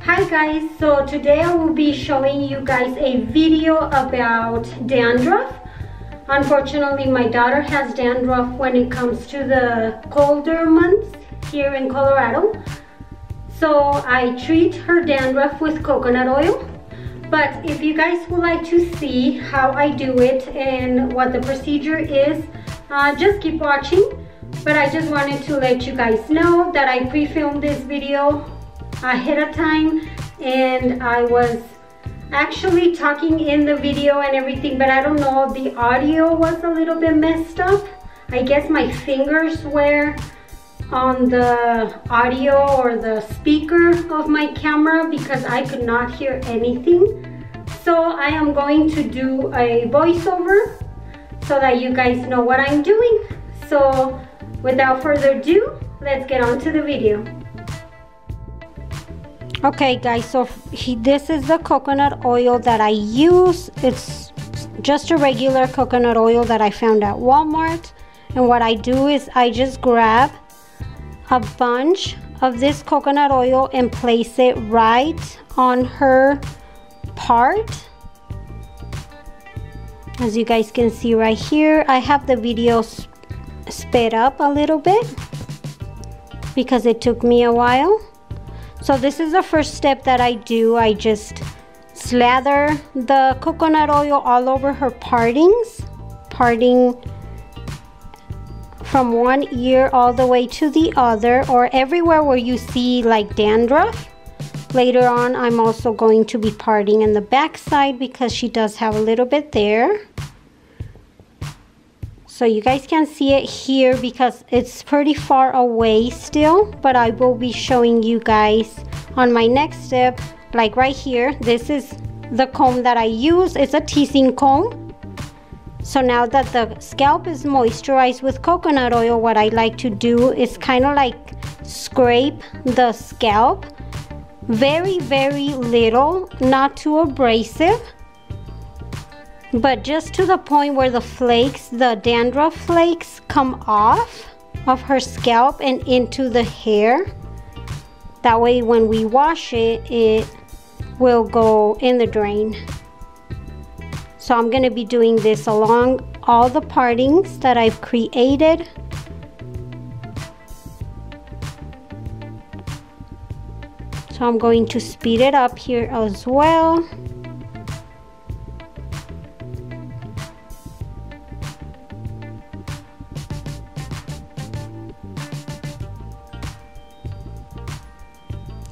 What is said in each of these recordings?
Hi guys, so today I will be showing you guys a video about dandruff. Unfortunately, my daughter has dandruff when it comes to the colder months here in Colorado. So I treat her dandruff with coconut oil. But if you guys would like to see how I do it and what the procedure is, just keep watching. But I just wanted to let you guys know that I pre-filmed this video ahead of time, and I was actually talking in the video and everything, but I don't know, the audio was a little bit messed up. I guess my fingers were on the audio or the speaker of my camera because I could not hear anything. So I am going to do a voiceover so that you guys know what I'm doing. So without further ado, let's get on to the video. Okay guys, so this is the coconut oil that I use. It's just a regular coconut oil that I found at Walmart. And what I do is I just grab a bunch of this coconut oil and place it right on her part. As you guys can see right here, I have the video sped up a little bit because it took me a while. So this is the first step that I do. I just slather the coconut oil all over her partings, parting from one ear all the way to the other, or everywhere where you see like dandruff. Later on, I'm also going to be parting in the back side because she does have a little bit there. So you guys can see it here because it's pretty far away still, but I will be showing you guys on my next step. Like right here, this is the comb that I use. It's a teasing comb. So now that the scalp is moisturized with coconut oil, what I like to do is kind of like scrape the scalp. Very, very little, not too abrasive, but just to the point where the flakes, the dandruff flakes, come off of her scalp and into the hair. That way when we wash it, it will go in the drain. So I'm going to be doing this along all the partings that I've created. So I'm going to speed it up here as well.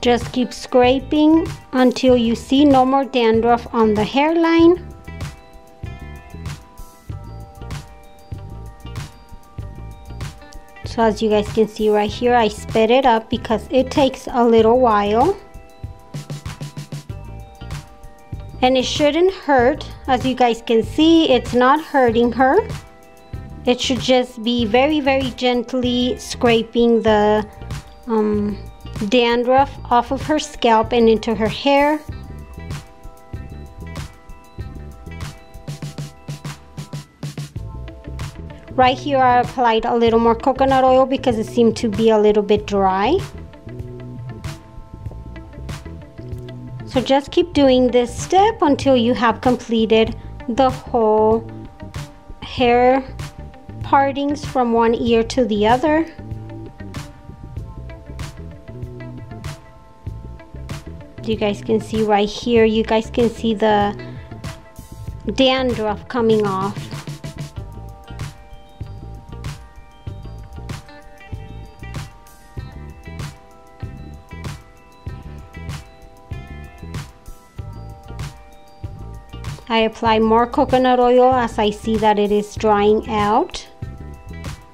Just keep scraping until you see no more dandruff on the hairline. So as you guys can see right here, I sped it up because it takes a little while. And it shouldn't hurt. As you guys can see, it's not hurting her. It should just be very, very gently scraping the dandruff off of her scalp and into her hair. Right here I applied a little more coconut oil because it seemed to be a little bit dry. So just keep doing this step until you have completed the whole hair partings from one ear to the other. You guys can see right here, you guys can see the dandruff coming off. I apply more coconut oil as I see that it is drying out.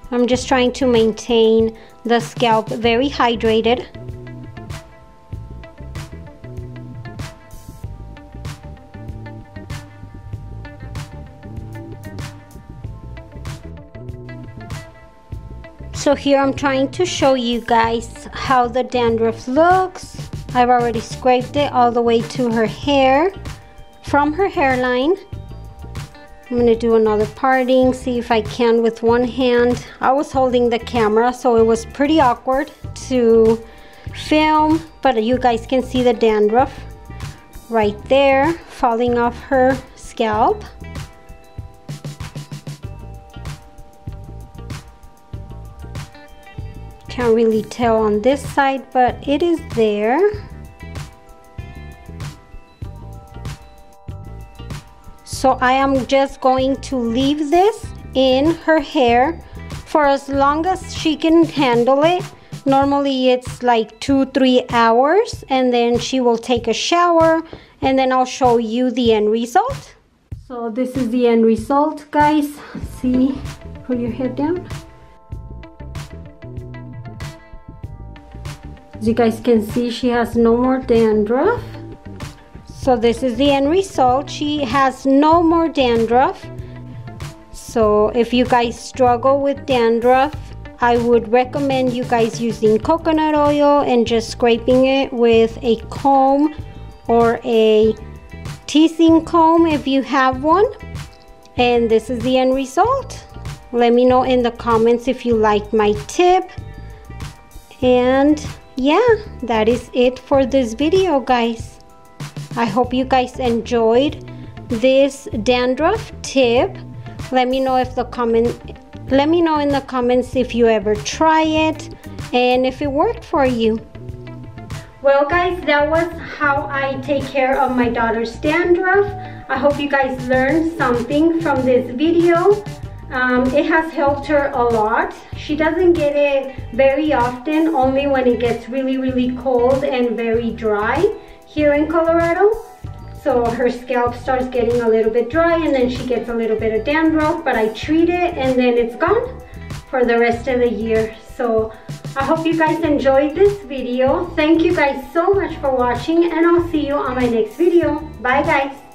I'm just trying to maintain the scalp very hydrated. So here I'm trying to show you guys how the dandruff looks. I've already scraped it all the way to her hair from her hairline. I'm going to do another parting, see if I can with one hand. I was holding the camera, so it was pretty awkward to film, but you guys can see the dandruff right there falling off her scalp. Can't really tell on this side, but it is there. So I am just going to leave this in her hair for as long as she can handle it. Normally it's like 2-3 hours, and then she will take a shower, and then I'll show you the end result. So this is the end result, guys. See, put your head down. As you guys can see, she has no more dandruff. So this is the end result. She has no more dandruff. So if you guys struggle with dandruff, I would recommend you guys using coconut oil and just scraping it with a comb or a teasing comb if you have one. And this is the end result. Let me know in the comments if you liked my tip. And yeah, that is it for this video, guys. I hope you guys enjoyed this dandruff tip. Let me know in the comments if you ever try it and if it worked for you. Well, guys, that was how I take care of my daughter's dandruff. I hope you guys learned something from this video. It has helped her a lot. She doesn't get it very often, only when it gets really cold and very dry here in Colorado. So her scalp starts getting a little bit dry, and then she gets a little bit of dandruff, but I treat it and then it's gone for the rest of the year. So I hope you guys enjoyed this video. Thank you guys so much for watching, and I'll see you on my next video. Bye, guys.